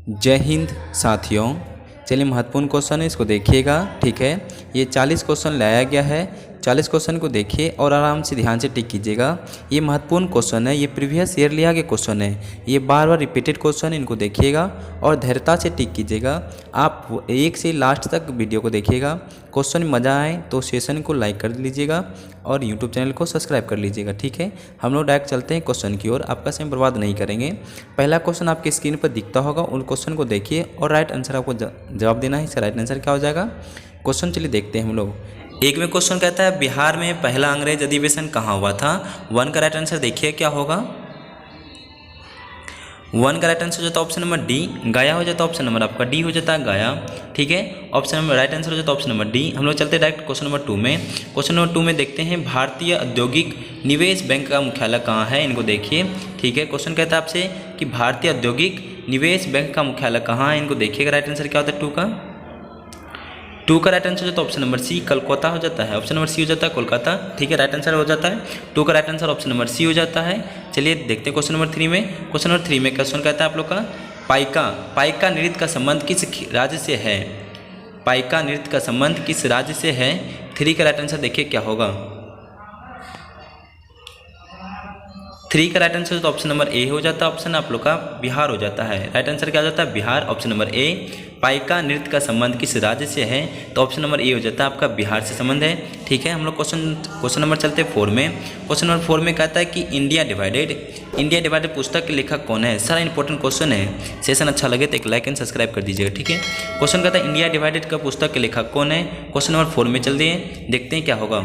जय हिंद साथियों। चलिए महत्वपूर्ण क्वेश्चन है, इसको देखिएगा। ठीक है, ये 40 क्वेश्चन लाया गया है। 40 क्वेश्चन को देखिए और आराम से ध्यान से टिक कीजिएगा। ये महत्वपूर्ण क्वेश्चन है, ये प्रीवियस ईयर लिया गया क्वेश्चन है, ये बार बार रिपीटेड क्वेश्चन है। इनको देखिएगा और धैर्यता से टिक कीजिएगा। आप एक से लास्ट तक वीडियो को देखिएगा। क्वेश्चन मज़ा आए तो सेशन को लाइक कर लीजिएगा और यूट्यूब चैनल को सब्सक्राइब कर लीजिएगा। ठीक है, हम लोग डायरेक्ट चलते हैं क्वेश्चन की ओर। आपका समय बर्बाद नहीं करेंगे। पहला क्वेश्चन आपकी स्क्रीन पर दिखता होगा, उन क्वेश्चन को देखिए और राइट आंसर आपको जवाब देना है। इसका राइट आंसर क्या हो जाएगा? क्वेश्चन चलिए देखते हैं हम लोग। एक में क्वेश्चन कहता है बिहार में पहला अंग्रेज अधिवेशन कहाँ हुआ था? 1 का राइट आंसर देखिए क्या होगा। 1 का राइट आंसर हो जाता है ऑप्शन नंबर डी, गया हो जाता है ऑप्शन नंबर आपका डी हो जाता है गया। ठीक है, ऑप्शन नंबर राइट आंसर हो जाता है ऑप्शन नंबर डी। हम लोग चलते हैं डायरेक्ट क्वेश्चन नंबर 2 में। क्वेश्चन नंबर 2 में देखते हैं भारतीय औद्योगिक निवेश बैंक का मुख्यालय कहाँ है? इनको देखिए। ठीक है, क्वेश्चन कहता है आपसे कि भारतीय औद्योगिक निवेश बैंक का मुख्यालय कहाँ है? इनको देखिएगा। राइट आंसर क्या होता है 2 का राइट आंसर हो जाता है ऑप्शन नंबर सी, कोलकाता हो जाता है। ऑप्शन नंबर सी हो जाता है कोलकाता। ठीक है, राइट आंसर हो जाता है 2 का right answer option number C हो जाता है। चलिए देखते हैं क्वेश्चन नंबर 3 में। क्वेश्चन नंबर 3 में क्वेश्चन कहता है आप लोग का पाइका नृत्य का संबंध किस राज्य से है? पाइका नृत्य का संबंध किस राज्य से है? 3 का राइट आंसर देखिए क्या होगा। 3 का राइट आंसर तो ऑप्शन नंबर ए हो जाता है। ऑप्शन आप लोग का बिहार हो जाता है। राइट आंसर क्या हो जाता है? Bihar. Option number A. Paika नृत्य का संबंध किस राज्य से है? तो ऑप्शन नंबर ए हो जाता है आपका बिहार से संबंध है। ठीक है, हम लोग क्वेश्चन नंबर चलते हैं 4 में। क्वेश्चन नंबर 4 में कहता है कि इंडिया डिवाइडेड पुस्तक के लेखक कौन है? सारा इंपॉर्टेंट क्वेश्चन है। सेशन अच्छा लगे तो एक लाइक एंड सब्सक्राइब कर दीजिएगा। ठीक है, क्वेश्चन कहता है इंडिया डिवाइडेड का पुस्तक के लेखक कौन है? क्वेश्चन नंबर 4 में चलते हैं, देखते हैं क्या होगा।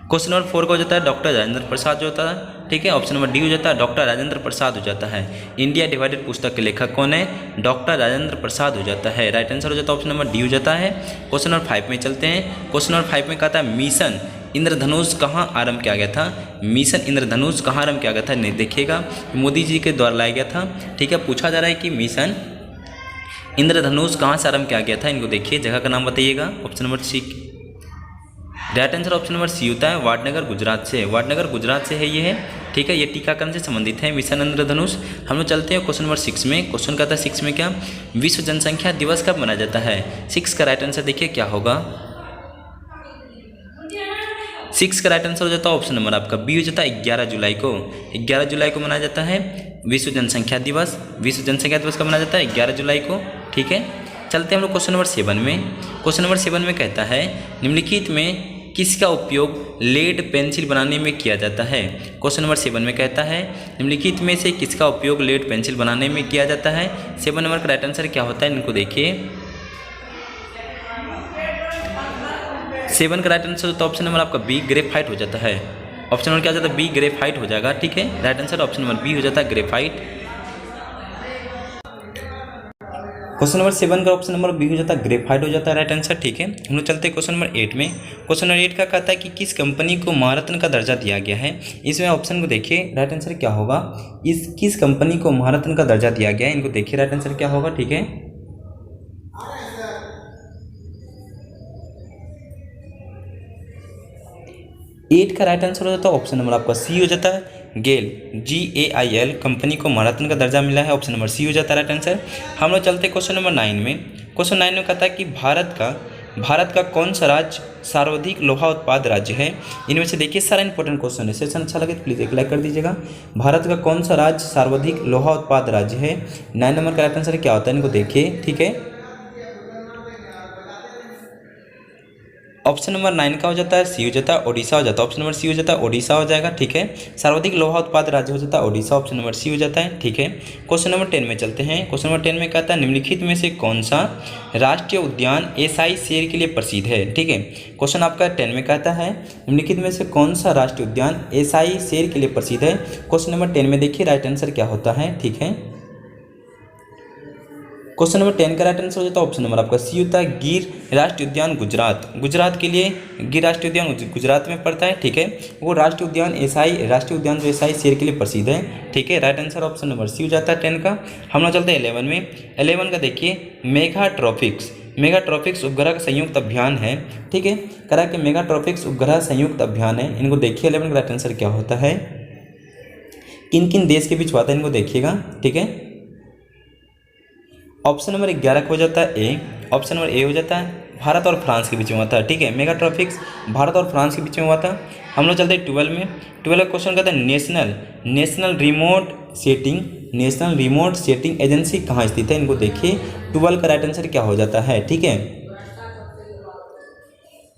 क्वेश्चन नंबर 4 का हो जाता है डॉक्टर राजेंद्र प्रसाद जो होता है। ठीक है, ऑप्शन नंबर डी हो जाता है डॉक्टर राजेंद्र प्रसाद हो जाता है। इंडिया डिवाइडेड पुस्तक के लेखक कौन है? डॉक्टर राजेंद्र प्रसाद हो जाता है। राइट आंसर हो जाता है ऑप्शन नंबर डी हो जाता है। क्वेश्चन नंबर 5 में चलते हैं। क्वेश्चन नंबर 5 में कहता है मिशन इंद्रधनुष कहाँ आरंभ किया गया था? मिशन इंद्रधनुष कहाँ आरंभ किया गया था? नहीं देखिएगा, मोदी जी के द्वारा लाया गया था। ठीक है, पूछा जा रहा है कि मिशन इंद्रधनुष कहाँ से आरंभ किया गया था? इनको देखिए, जगह का नाम बताइएगा। Option number C right answer option number C होता है वाडनगर गुजरात से। वाडनगर गुजरात से है ये है। ठीक है, ये टीकाकरण से संबंधित है मिशन इंद्रधनुष। हम लोग चलते हैं क्वेश्चन नंबर 6 में। क्वेश्चन कहता है 6 में क्या विश्व जनसंख्या दिवस कब मनाया जाता है? 6 का राइट आंसर देखिए क्या होगा। 6 का राइट आंसर हो जाता है ऑप्शन नंबर आपका बी हो जाता है 11 जुलाई को। 11 जुलाई को मनाया जाता है विश्व जनसंख्या दिवस। विश्व जनसंख्या दिवस कब मनाया जाता है? 11 जुलाई को। ठीक है, चलते हैं हम लोग क्वेश्चन नंबर 7 में। क्वेश्चन नंबर 7 में कहता है निम्नलिखित में किसका उपयोग लेड पेंसिल बनाने में किया जाता है? क्वेश्चन नंबर 7 में कहता है निम्नलिखित में से किसका उपयोग लेड पेंसिल बनाने में किया जाता है? 7 नंबर का राइट आंसर क्या होता है? इनको देखिए। 7 का राइट आंसर तो ऑप्शन नंबर आपका बी ग्रेफाइट हो जाता है। ऑप्शन नंबर क्या हो जाता है? बी ग्रेफाइट हो जाएगा। ठीक है, right answer option number B हो जाता है ग्रेफाइट। क्वेश्चन नंबर 7 का ऑप्शन नंबर बी हो जाता है ग्रेफाइट हो जाता है राइट आंसर। ठीक है, हम लोग चलते हैं क्वेश्चन नंबर 8 में। क्वेश्चन नंबर 8 का कहता है कि किस कंपनी को महारत्न का दर्जा दिया गया है? इसमें ऑप्शन को देखिए, राइट आंसर क्या होगा। किस कंपनी को महारत्न का दर्जा दिया गया है? इनको देखिए, राइट आंसर क्या होगा। ठीक है, 8 का राइट आंसर हो जाता है ऑप्शन नंबर आपका सी हो जाता है गेल। GAIL कंपनी को महारत्न का दर्जा मिला है। ऑप्शन नंबर सी हो जाता है राइट आंसर। हम लोग चलते हैं क्वेश्चन नंबर 9 में। क्वेश्चन 9 में कहता है कि भारत का कौन सा राज्य सर्वाधिक लोहा उत्पाद राज्य है? इनमें से देखिए, सारा इंपॉर्टेंट क्वेश्चन है। सेशन अच्छा लगे तो प्लीज़ एक लाइक कर दीजिएगा। भारत का कौन सा राज्य सर्वाधिक लोहा उत्पाद राज्य है? 9 नंबर का राइट आंसर क्या होता है? इनको देखिए। ठीक है, ऑप्शन नंबर 9 का हो जाता है सी हो जाता है ओडिशा हो जाता है। ऑप्शन नंबर सी हो जाता है ओडिशा हो जाएगा। ठीक है, सर्वाधिक लोहा उत्पाद राज्य हो जाता है ओडिशा। ऑप्शन नंबर सी हो जाता है। ठीक है, क्वेश्चन नंबर 10 में चलते हैं। क्वेश्चन नंबर 10 में कहता है निम्नलिखित में से कौन सा राष्ट्रीय उद्यान एसाई शेर के लिए प्रसिद्ध है? ठीक है, क्वेश्चन आपका 10 में कहता है निम्नलिखित में से कौन सा राष्ट्रीय उद्यान एसाई शेर के लिए प्रसिद्ध है? क्वेश्चन नंबर 10 में देखिए राइट आंसर क्या होता है। ठीक है, क्वेश्चन नंबर 10 का राइट आंसर हो जाता है ऑप्शन नंबर आपका सी होता है गिर राष्ट्रीय उद्यान गुजरात। गुजरात के लिए गिर राष्ट्रीय उद्यान गुजरात में पड़ता है। ठीक है, वो राष्ट्रीय उद्यान जो एसाई शेर के लिए प्रसिद्ध है। ठीक है, right answer option number C हो जाता है 10 का। हम लोग चलते हैं 11 में। 11 का देखिए मेगाट्रॉफिक्स उपग्रह का संयुक्त अभियान है। ठीक है, करा कि मेगाट्रॉफिक्स उपग्रह संयुक्त अभियान है। इनको देखिए, 11 का राइट आंसर क्या होता है, किन किन देश के बीच हुआ था? इनको देखिएगा। ठीक है, ऑप्शन नंबर 11 हो जाता है ए, ऑप्शन नंबर ए हो जाता है भारत और फ्रांस के बीच में हुआ था, ठीक है। मेगा ट्रॉफिक्स भारत और फ्रांस के बीच में हुआ था। हम लोग चलते हैं 12 में। 12 क्वेश्चन कहता है नेशनल रिमोट सेटिंग एजेंसी कहाँ स्थित है, इनको देखिए। 12 का राइट आंसर क्या हो जाता है, ठीक है।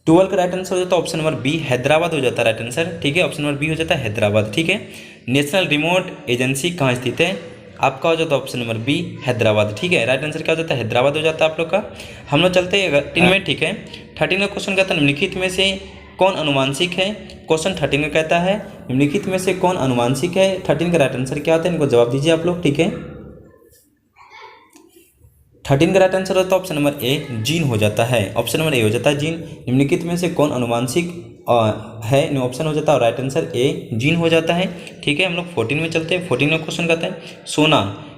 12 का राइट आंसर हो जाता है ऑप्शन नंबर बी, हैदराबाद हो जाता है राइट आंसर, ठीक है। ऑप्शन नंबर बी हो जाता है हैदराबाद, ठीक है। नेशनल रिमोट एजेंसी कहाँ स्थित है, आपका हो जाता है ऑप्शन नंबर बी, हैदराबाद, ठीक है। राइट आंसर क्या हो जाता है, हैदराबाद हो जाता है आप लोग का। हम लोग चलते हैं 13 में, ठीक है। 13 का क्वेश्चन कहता है निम्नलिखित में से कौन अनुवांशिक है। क्वेश्चन 13 में कहता है निम्नलिखित में से कौन अनुवांशिक है। 13 का राइट आंसर क्या होता है, इनको जवाब दीजिए आप लोग, ठीक है। 13 का राइट आंसर होता है ऑप्शन नंबर ए, जीन हो जाता है। ऑप्शन नंबर ए हो जाता है जीन। निम्नलिखित में से कौन अनुवांशिक है, ऑप्शन हो जाता है राइट आंसर ए, जीन हो जाता है, ठीक है। हम लोग 14 में चलते हैं। 14 में क्वेश्चन कहता है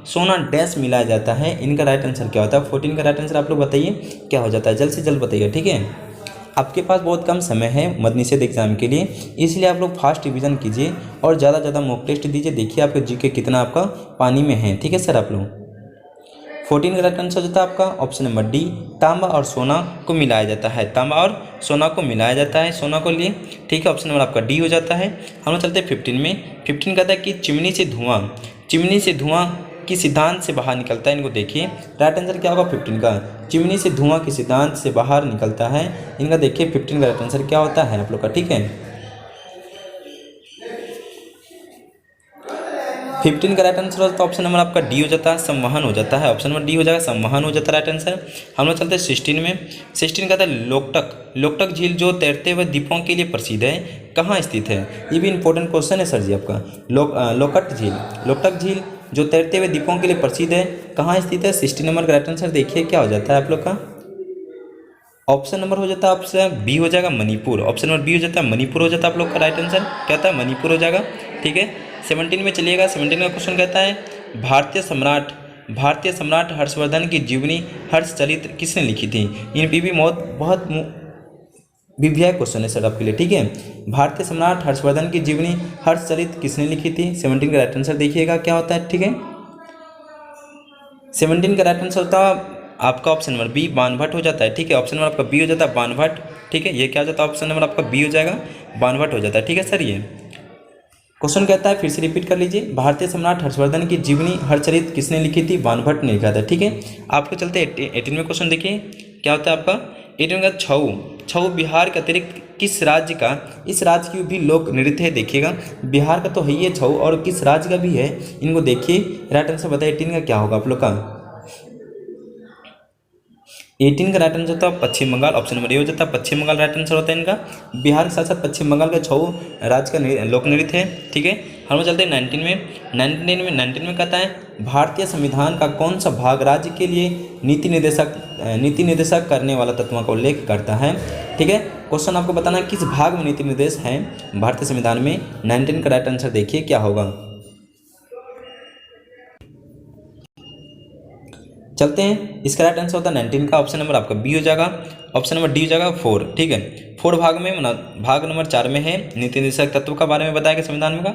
सोना डैश मिलाया जाता है, इनका राइट आंसर क्या होता है। 14 का राइट आंसर आप लोग बताइए क्या हो जाता है, जल्द से जल्द बताइए, ठीक है। आपके पास बहुत कम समय है मद्य निषेध एग्जाम के लिए, इसलिए आप लोग फास्ट रिवीजन कीजिए और ज़्यादा ज़्यादा मॉक टेस्ट दीजिए। देखिए आपका जीके कितना आपका पानी में है, ठीक है सर। आप लोग 14 का राइट आंसर होता है आपका ऑप्शन नंबर डी, तांबा और सोना को मिलाया जाता है। तांबा और सोना को मिलाया जाता है, सोना को लिए, ठीक है। ऑप्शन नंबर आपका डी हो जाता है। हम लोग चलते हैं 15 में। 15 कहता है कि चिमनी से धुआं किस सिद्धांत से बाहर निकलता है, इनको देखिए। राइट आंसर क्या होगा 15 का, चिमनी से धुआं किस सिद्धांत से बाहर निकलता है, इनका देखिए 15 का राइट आंसर क्या होता है आप लोग का, ठीक है। 15 का राइट आंसर होता है ऑप्शन नंबर आपका डी हो जाता है, संवहन हो जाता है। ऑप्शन नंबर डी हो जाएगा, संवहन हो जाता है राइट आंसर। हम लोग चलते हैं 16 में। 16 कहता है लोकटक झील जो तैरते हुए द्वीपों के लिए प्रसिद्ध है, कहाँ स्थित है। ये भी इंपॉर्टेंट क्वेश्चन है सर जी आपका। लोकटक झील जो तैरते हुए द्वीपों के लिए प्रसिद्ध है, कहाँ स्थित है। 16 नंबर का राइट आंसर देखिए क्या हो जाता है आप लोग का। ऑप्शन नंबर हो जाता है ऑप्शन बी हो जाएगा, मणिपुर। ऑप्शन नंबर बी हो जाता है मणिपुर हो जाता है आप लोग का राइट आंसर, क्या होता है मणिपुर हो जाएगा, ठीक है। 17 में चलिएगा। 17 का क्वेश्चन कहता है भारतीय सम्राट हर्षवर्धन की जीवनी हर्षचरित्र किसने लिखी थी। इन भी बहुत विभ्याय क्वेश्चन है सर आपके लिए, ठीक है। भारतीय सम्राट हर्षवर्धन की जीवनी हर्षचरित्र किसने लिखी थी। 17 का राइट आंसर देखिएगा क्या होता है, ठीक है। 17 का राइट आंसर होता है आपका ऑप्शन नंबर बी, बाणभट्ट हो जाता है, ठीक है। ऑप्शन नंबर आपका बी हो जाता है, बाणभट्ट, ठीक है। ये क्या हो जाता है, ऑप्शन नंबर आपका बी हो जाएगा, बाणभट्ट हो जाता है, ठीक है सर। ये क्वेश्चन कहता है, फिर से रिपीट कर लीजिए, भारतीय सम्राट हर्षवर्धन की जीवनी हर्षचरित्र किसने लिखी थी, बाणभट्ट ने लिखा था, ठीक है। आपको चलते 18 में क्वेश्चन देखिए क्या होता है आपका। 18 का छऊ बिहार के अतिरिक्त किस राज्य का, इस राज्य की भी लोक नृत्य है, देखिएगा। बिहार का तो है ही छऊ, और किस राज्य का भी है, इनको देखिए। राइट आंसर बताइए 18 का क्या होगा आप लोग का। 18 का राइट आंसर होता है पश्चिम बंगाल। ऑप्शन नंबर ए हो जाता है पश्चिम बंगाल राइट आंसर होता है इनका। बिहार के साथ साथ पश्चिम बंगाल का छऊ राज्य का लोक नृत्य है, ठीक है। हम लोग चलते हैं 19 में कहता है भारतीय संविधान का कौन सा भाग राज्य के लिए नीति निर्देशक करने वाला तत्वों का उल्लेख करता है, ठीक है। क्वेश्चन आपको बताना है किस भाग में नीति निर्देश है भारतीय संविधान में। 19 का राइट आंसर देखिए क्या होगा। चलते हैं, इसका राइट आंसर होता है 19 का ऑप्शन नंबर आपका बी हो जाएगा। ऑप्शन नंबर डी हो जाएगा 4, ठीक है। 4 भाग में भाग नंबर 4 में है नीति निर्देशक तत्व का बारे में बताया गया संविधान में का।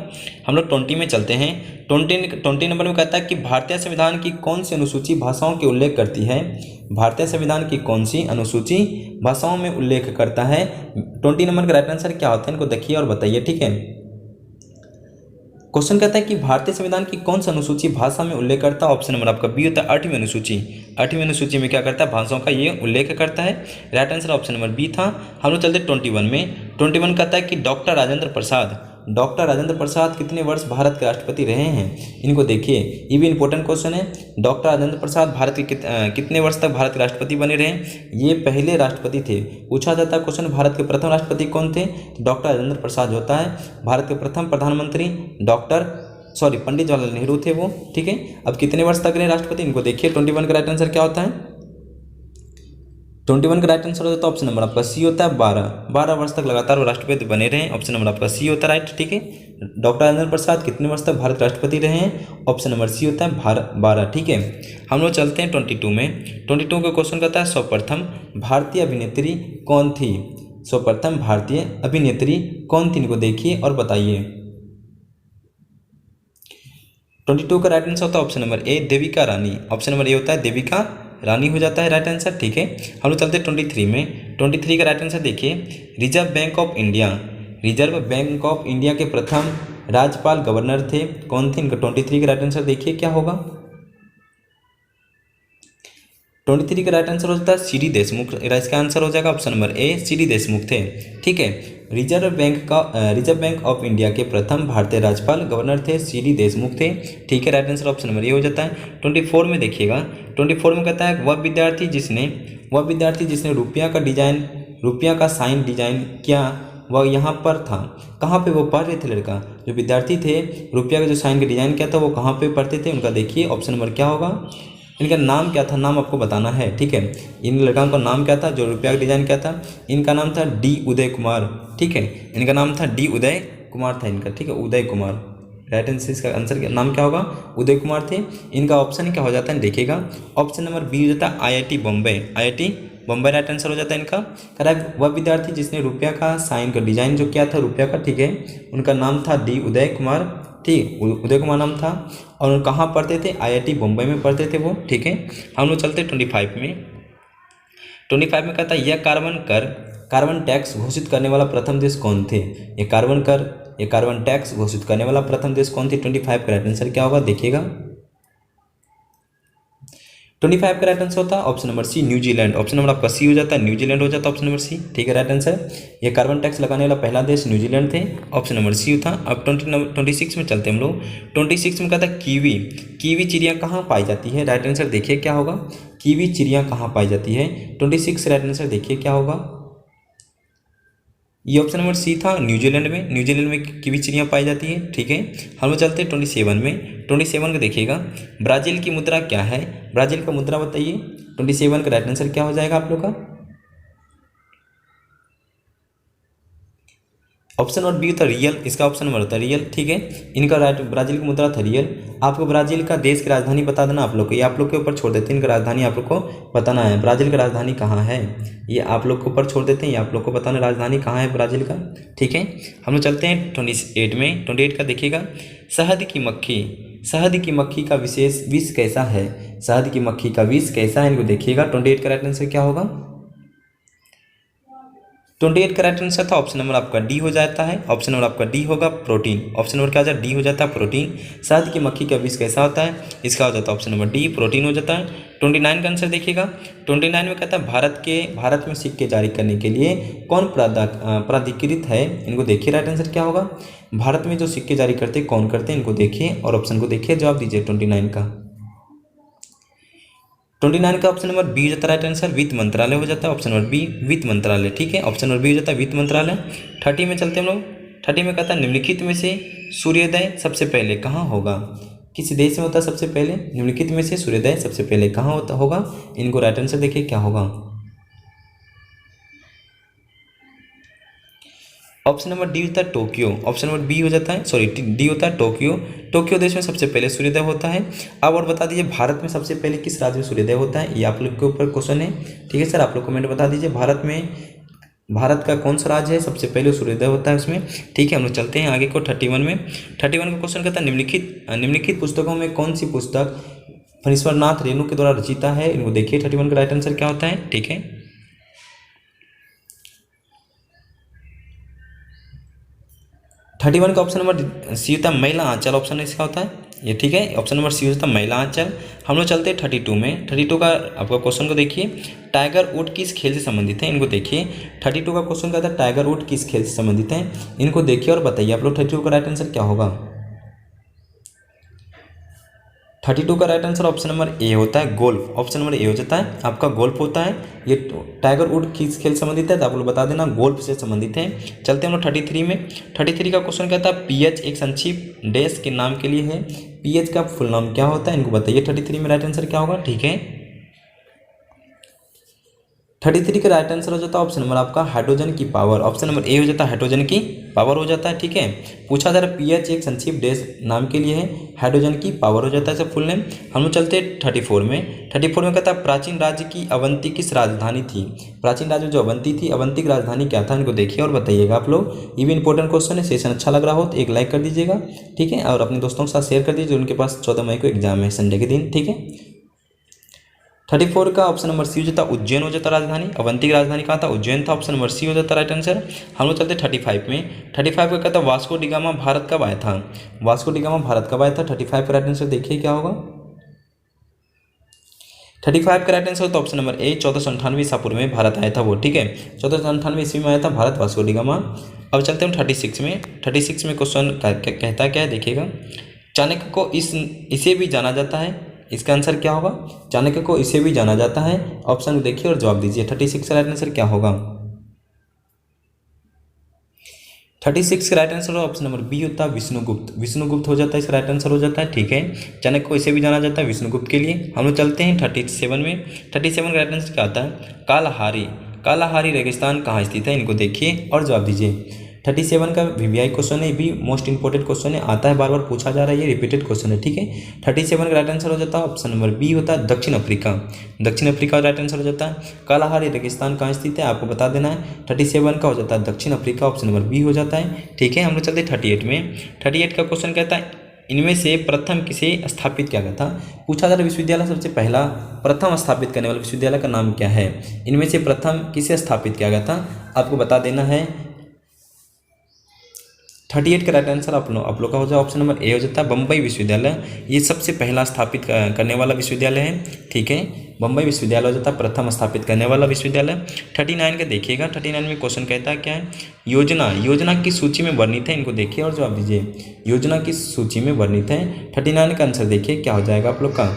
हम लोग 20 में चलते हैं। 20 नंबर में कहता है कि भारतीय संविधान की कौन सी अनुसूची भाषाओं के उल्लेख करती है। भारतीय संविधान की कौन सी अनुसूची भाषाओं में उल्लेख करता है। 20 नंबर का राइट आंसर क्या होता है, इनको देखिए और बताइए, ठीक है। क्वेश्चन कहता है कि भारतीय संविधान की कौन सी अनुसूची भाषा में उल्लेख करता है। ऑप्शन नंबर आपका बी होता है 8वीं अनुसूची। 8वीं अनुसूची में क्या करता है, भाषाओं का ये उल्लेख करता है। Right answer option number B था। हम लोग चलते 21 में। 21 कहता है कि डॉक्टर राजेंद्र प्रसाद कितने वर्ष भारत के राष्ट्रपति रहे हैं, इनको देखिए। ये भी इंपॉर्टेंट क्वेश्चन है। डॉक्टर राजेंद्र प्रसाद भारत के कितने वर्ष तक भारत के राष्ट्रपति बने रहे। ये पहले राष्ट्रपति थे। पूछा जाता है क्वेश्चन भारत के प्रथम राष्ट्रपति कौन थे, तो डॉक्टर राजेंद्र प्रसाद होता है। भारत के प्रथम प्रधानमंत्री पंडित जवाहरलाल नेहरू थे वो, ठीक है। अब कितने वर्ष तक रहे राष्ट्रपति, इनको देखिए। 21 का राइट आंसर क्या होता है। 21 का राइट आंसर होता है ऑप्शन नंबर आपका सी होता है 12 वर्ष तक लगातार वो राष्ट्रपति बने रहे हैं। ऑप्शन नंबर आपका सी होता है राइट, ठीक है। डॉक्टर राजेंद्र प्रसाद कितने वर्ष तक भारत राष्ट्रपति रहे हैं, ऑप्शन नंबर सी होता है 12, ठीक है। हम लोग चलते हैं 22 में। 22 का क्वेश्चन कहता है सर्वप्रथम भारतीय अभिनेत्री कौन थी। सर्वप्रथम भारतीय अभिनेत्री कौन थी, इनको देखिए और बताइए। 22 का राइट आंसर होता है ऑप्शन नंबर ए देविका रानी। ऑप्शन नंबर ए होता है देविका रानी हो जाता है राइट आंसर। ठीक है, हम लोग चलते हैं 23 में। 23 का राइट आंसर देखिए, reserve bank of India. Reserve bank of India के प्रथम राज्यपाल गवर्नर थे, कौन थे? इनका 23 का राइट आंसर देखिए क्या होगा। 23 का राइट आंसर हो जाता है सी डी देशमुख। इसका आंसर हो जाएगा option number A C D Deshmukh थे। ठीक है, रिजर्व बैंक ऑफ इंडिया के प्रथम भारतीय राज्यपाल गवर्नर थे, सी डी देशमुख थे। ठीक है, राइट आंसर ऑप्शन नंबर ए हो जाता है। 24 में देखिएगा, 24 में कहता है वह विद्यार्थी जिसने रुपया का साइन डिजाइन किया वह यहाँ पर था। कहाँ पे वो पढ़ रहे थे? लड़का जो विद्यार्थी थे, रुपया का जो साइन का डिजाइन किया था वो कहाँ पे पढ़ते थे? उनका देखिए ऑप्शन नंबर क्या होगा। इनका नाम क्या था? नाम आपको बताना है। ठीक है, इन लड़कों का नाम क्या था जो रुपया का डिजाइन किया था? इनका नाम था डी उदय कुमार। ठीक है, इनका नाम था डी उदय कुमार था इनका। ठीक है, उदय कुमार। राइट आंसर इसका आंसर नाम क्या होगा? उदय कुमार थे। इनका ऑप्शन क्या हो जाता है देखिएगा, ऑप्शन नंबर बी हो जाता है IIT Bombay. IIT Bombay right answer हो जाता है इनका। कह रहा है वह विद्यार्थी जिसने रुपया का साइन का डिजाइन जो किया था रुपया का, ठीक है, उनका नाम था डी उदय कुमार। ठीक, उदय कुमार नाम था और कहाँ पढ़ते थे? IIT बॉम्बे में पढ़ते थे वो। ठीक है, हम लोग चलते 25 में। 25 में कहता है यह कार्बन टैक्स घोषित करने वाला प्रथम देश कौन थे? ये कार्बन टैक्स घोषित करने वाला प्रथम देश कौन थे? 25 का राइट आंसर क्या होगा देखिएगा। 25 का राइट आंसर होता है option number C New Zealand. Option number आपका सी हो जाता है, न्यूजीलैंड हो जाता है ऑप्शन नंबर सी। ठीक है, राइट आंसर ये कार्बन टैक्स लगाने वाला पहला देश न्यूजीलैंड थे, ऑप्शन नंबर सी था। अब 26 में चलते हैं हम लोग। 26 में कहता है कीवी चिड़िया कहाँ पाई जाती है? राइट आंसर देखिए क्या होगा, कीवी चिड़िया कहाँ पाई जाती है? 26 राइट आंसर देखिए क्या होगा। ये ऑप्शन नंबर सी था, न्यूजीलैंड में कीवी चिड़ियाँ पाई जाती है। ठीक है, हम लोग चलते हैं 27 में। 27 का देखिएगा, ब्राज़ील की मुद्रा क्या है? ब्राज़ील का मुद्रा बताइए। 27 का राइट आंसर क्या हो जाएगा आप लोग का? ऑप्शन नंबर बी था रियल, इसका ऑप्शन नंबर था रियल। ठीक है, इनका राइट ब्राज़ील की मुद्रा था रियल। आपको ब्राज़ील का देश की राजधानी बता देना आप लोग को, ये आप लोग के ऊपर छोड़ देते हैं। इनका राजधानी आप लोग को बताना है, ब्राज़ील का राजधानी कहाँ है ये आप लोग के ऊपर छोड़ देते हैं, ये आप लोग को बताना राजधानी कहाँ है ब्राज़ील का। ठीक है, हम लोग चलते हैं 28 में। 28 का देखिएगा, शहद की मक्खी का विष कैसा है? शहद की मक्खी का विष कैसा है इनको देखिएगा। 28 का राइट आंसर क्या होगा? 28 का राइट आंसर था ऑप्शन नंबर आपका डी हो जाता है। ऑप्शन नंबर आपका डी होगा प्रोटीन। ऑप्शन नंबर क्या हो जाता है? डी हो जाता है प्रोटीन। शहद की मक्खी का विष कैसा होता है? इसका हो जाता है ऑप्शन नंबर डी प्रोटीन हो जाता है। 29 का आंसर देखिएगा। 29 में कहता है भारत में सिक्के जारी करने के लिए कौन प्राधिकृत है? इनको देखिए राइट आंसर क्या होगा। भारत में जो सिक्के जारी करते कौन करते हैं इनको देखिए और ऑप्शन को देखिए, जवाब दीजिए 29 का। 29 का ऑप्शन नंबर बी हो जाता है राइट आंसर, वित्त मंत्रालय हो जाता है। ऑप्शन नंबर बी वित्त मंत्रालय। ठीक है, ऑप्शन नंबर बी हो जाता है वित्त मंत्रालय। 30 में चलते हम लोग। 30 में कहता है निम्नलिखित में से सूर्योदय सबसे पहले कहाँ होगा? किस देश में होता है सबसे पहले? निम्नलिखित में से सूर्योदय सबसे पहले कहाँ होगा? इनको राइट आंसर देखिए क्या होगा। ऑप्शन नंबर डी होता है टोक्यो। ऑप्शन नंबर बी हो जाता है, सॉरी डी होता है टोक्यो। टोक्यो देश में सबसे पहले सूर्योदय होता है। अब और बता दीजिए भारत में सबसे पहले किस राज्य में सूर्योदय होता है? ये आप लोग के ऊपर क्वेश्चन है। ठीक है सर, आप लोग कमेंट बता दीजिए भारत का कौन सा राज्य है सबसे पहले सूर्योदय होता है उसमें। ठीक है, हम लोग चलते हैं आगे को 31 में। 31 का क्वेश्चन कहता है निम्नलिखित पुस्तकों में कौन सी पुस्तक फणीश्वरनाथ रेणु के द्वारा रचिता है? इनको देखिए 31 का राइट आंसर क्या होता है। ठीक है, 31 का ऑप्शन नंबर सी होता है महिला आंचल। ऑप्शन इसका होता है ये। ठीक है, ऑप्शन नंबर सी होता है महिला आंचल। हम लोग चलते हैं 32 में। 32 का आपका क्वेश्चन को देखिए, टाइगर वुड किस खेल से संबंधित है? इनको देखिए। 32 का क्वेश्चन कहता है टाइगर वुड किस खेल से संबंधित है? इनको देखिए और बताइए आप लोग 32 का राइट आंसर क्या होगा। 32 का राइट आंसर ऑप्शन नंबर ए होता है गोल्फ। ऑप्शन नंबर ए हो जाता है आपका गोल्फ होता है। ये टाइगर वुड किस खेल संबंधित है तो आप लोग बता देना गोल्फ से संबंधित है। चलते हैं हम लोग 33 में। 33 का क्वेश्चन कहता है पीएच एक संक्षिप्त डैश के नाम के लिए है। पीएच का फुल नाम क्या होता है? इनको बताइए 33 में राइट आंसर क्या होगा। ठीक है, 33 का राइट आंसर हो जाता है ऑप्शन नंबर आपका हाइड्रोजन की पावर। ऑप्शन नंबर ए हो जाता है हाइड्रोजन की पावर हो जाता है। ठीक है, पूछा जा रहा है पीएच एक संक्षिप्त डैश नाम के लिए है, हाइड्रोजन की पावर हो जाता है सब फुल नेम। हम लोग चलते 34 में। 34 में कहता है प्राचीन राज्य की अवंती किस राजधानी थी। प्राचीन राज्य जो अवंती थी, अवंती की राजधानी क्या था, इनको देखिए और बताइएगा आप लोग। ये भी इंपॉर्टेंट क्वेश्चन है। सेशन अच्छा लग रहा हो तो एक लाइक कर दीजिएगा। ठीक है, और अपने दोस्तों के साथ शेयर कर दीजिए उनके पास 14 मई को एग्जाम है संडे के दिन। ठीक है, 34 का ऑप्शन नंबर सी हो जाता उज्जैन हो जाता राजधानी। अवंती की राजधानी कहाँ था, उज्जैन था। ऑप्शन नंबर सी हो जाता राइट आंसर। हम लोग चलते 35 में। 35 का कहता वास्को डी गामा भारत कब आया था। वास्को डी गामा भारत कब आया था। 35 का राइट आंसर देखिए क्या होगा। 35 का राइट आंसर तो ऑप्शन नंबर ए 1498 ईसा पूर्व में भारत आया था वो। ठीक है, 1498 ईस्वी में आया था भारत वास्को डी गामा। अब चलते हैं 36 में। 36 में क्वेश्चन कहता क्या है देखिएगा। चाणक्य को इसे भी जाना जाता है, इसका आंसर क्या होगा। चाणक्य को इसे भी जाना जाता है। ऑप्शन देखिए और जवाब दीजिए। 36 का राइट आंसर क्या होगा। 36 का right answer option number B होता है विष्णुगुप्त। विष्णुगुप्त हो जाता है, इसका राइट आंसर हो जाता है। ठीक है, चाणक्य को इसे भी जाना जाता है विष्णुगुप्त के लिए। हम लोग चलते हैं 37 में। 37 का राइट आंसर क्या आता है। कालाहारी। कालाहारी रेगिस्तान कहाँ स्थित है, इनको देखिए और जवाब दीजिए। 37 का वीवीआई क्वेश्चन है, भी मोस्ट इंपॉर्टेंट क्वेश्चन है, आता है बार बार पूछा जा रहा है, ये रिपीटेड क्वेश्चन है। ठीक है, 37 का राइट आंसर हो जाता है ऑप्शन नंबर बी होता है दक्षिण अफ्रीका। दक्षिण अफ्रीका का राइट आंसर हो जाता है। कालाहारी रेगिस्तान कहाँ स्थित है आपको बता देना है। 37 का हो जाता है दक्षिण अफ्रीका, ऑप्शन नंबर बी हो जाता है। ठीक है, हम लोग चलते 38 में। 38 का क्वेश्चन कहता है इनमें से प्रथम किसे स्थापित किया गया था। पूछा जा रहा विश्वविद्यालय सबसे पहला प्रथम स्थापित करने वाले विश्वविद्यालय का नाम क्या है। इनमें से प्रथम किसे स्थापित किया गया था आपको बता देना है। 38 का राइट आंसर आप लोग का हो जाए ऑप्शन नंबर ए हो जाता है बम्बई विश्वविद्यालय। ये सबसे पहला स्थापित करने वाला विश्वविद्यालय है। ठीक है, बम्बई विश्वविद्यालय हो जाता है प्रथम स्थापित करने वाला विश्वविद्यालय। 39 का देखिएगा। 39 में क्वेश्चन कहता है क्या है। योजना की सूची में वर्णित है, इनको देखिए और जवाब दीजिए। योजना की सूची में वर्णित है। 39 का आंसर देखिए क्या हो जाएगा आप लोग का।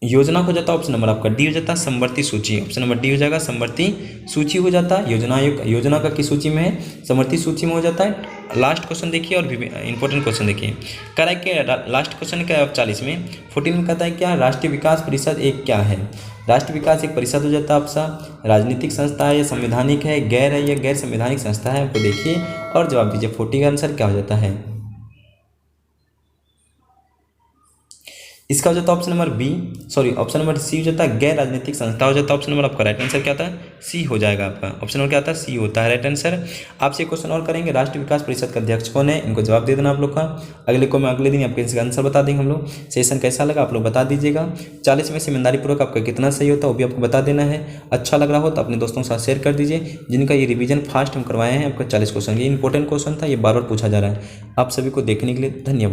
योजना हो जाता है ऑप्शन नंबर आपका डी हो जाता है समवर्ती सूची। ऑप्शन नंबर डी हो जाएगा समवर्ती सूची हो जाता है। योजना का किस सूची में है, समवर्ती सूची में हो जाता है। लास्ट क्वेश्चन देखिए और इंपॉर्टेंट क्वेश्चन देखिए। कह रहा है कि लास्ट क्वेश्चन क्या है 40 में। 14 में कहता है क्या राष्ट्रीय विकास परिषद एक क्या है। राष्ट्रीय विकास एक परिषद हो जाता है आपका राजनीतिक संस्था है या संवैधानिक है, गैर है या गैर संवैधानिक संस्था है, आपको देखिए और जवाब दीजिए। 40 का आंसर क्या हो जाता है। इसका हो जाता है option number B, sorry option number C हो जाता है गैर राजनीतिक संस्था हो जाता है। ऑप्शन नंबर आपका राइट आंसर क्या आता है, सी हो जाएगा आपका। ऑप्शन नंबर क्या आता है, सी होता है राइट आंसर। आपसे क्वेश्चन और करेंगे, राष्ट्रीय विकास परिषद का अध्यक्ष कौन है, इनको जवाब दे देना आप लोग का। अगले को मैं अगले दिन आपके इसका आंसर बता देंगे हम लोग। सेशन कैसा लगा आप लोग बता दीजिएगा। 40 में से ईमानदारी पूर्वक आपका कितना सही होता है वो भी आपको बता देना है। अच्छा लग रहा हो तो अपने दोस्तों के साथ शेयर कर दीजिए। जिनका ये रिवीजन फास्ट हम करवाए हैं आपका 40 क्वेश्चन, ये इंपॉर्टेंट क्वेश्चन था, ये बार बार पूछा जा रहा है। आप सभी को देखने के लिए धन्यवाद।